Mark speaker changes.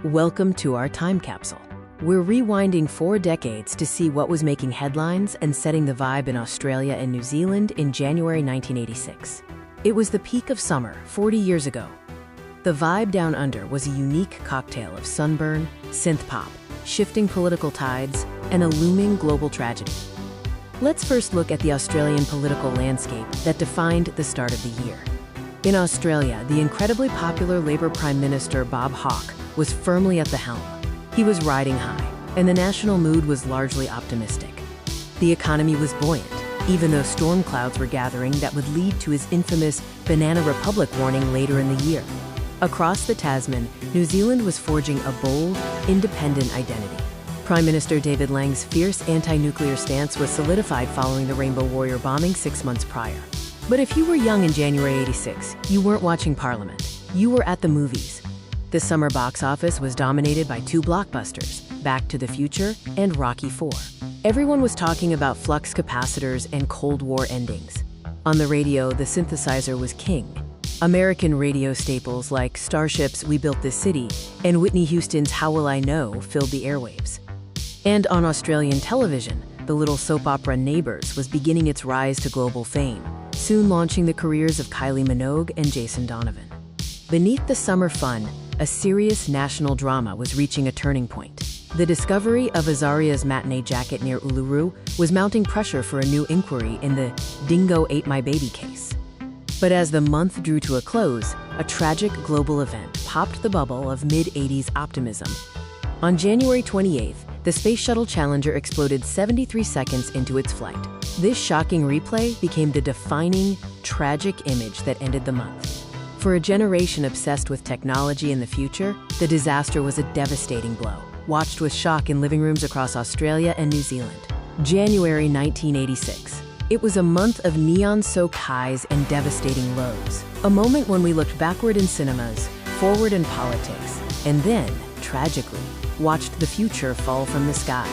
Speaker 1: Welcome to our time capsule. We're rewinding 4 decades to see what was making headlines and setting the vibe in Australia and New Zealand in January 1986. It was the peak of summer 40 years ago. The vibe down under was a unique cocktail of sunburn, synth pop, shifting political tides, and a looming global tragedy. Let's first look at the Australian political landscape that defined the start of the year. In Australia, the incredibly popular Labor Prime Minister Bob Hawke was firmly at the helm. He was riding high, and the national mood was largely optimistic. The economy was buoyant, even though storm clouds were gathering that would lead to his infamous Banana Republic warning later in the year. Across the Tasman, New Zealand was forging a bold, independent identity. Prime Minister David Lang's fierce anti-nuclear stance was solidified following the Rainbow Warrior bombing 6 months prior. But if you were young in January '86, you weren't watching Parliament. You were at the movies. The summer box office was dominated by 2 blockbusters, Back to the Future and Rocky IV. Everyone was talking about flux capacitors and Cold War endings. On the radio, the synthesizer was king. American radio staples like Starship's We Built This City and Whitney Houston's How Will I Know filled the airwaves. And on Australian television, the little soap opera Neighbours was beginning its rise to global fame, soon launching the careers of Kylie Minogue and Jason Donovan. Beneath the summer fun, a serious national drama was reaching a turning point. The discovery of Azaria's matinee jacket near Uluru was mounting pressure for a new inquiry in the Dingo Ate My Baby case. But as the month drew to a close, a tragic global event popped the bubble of mid-'80s optimism. On January 28th, the Space Shuttle Challenger exploded 73 seconds into its flight. This shocking replay became the defining, tragic image that ended the month. For a generation obsessed with technology and the future, the disaster was a devastating blow, watched with shock in living rooms across Australia and New Zealand. January 1986. It was a month of neon-soaked highs and devastating lows. A moment when we looked backward in cinemas, forward in politics, and then, tragically, watched the future fall from the sky.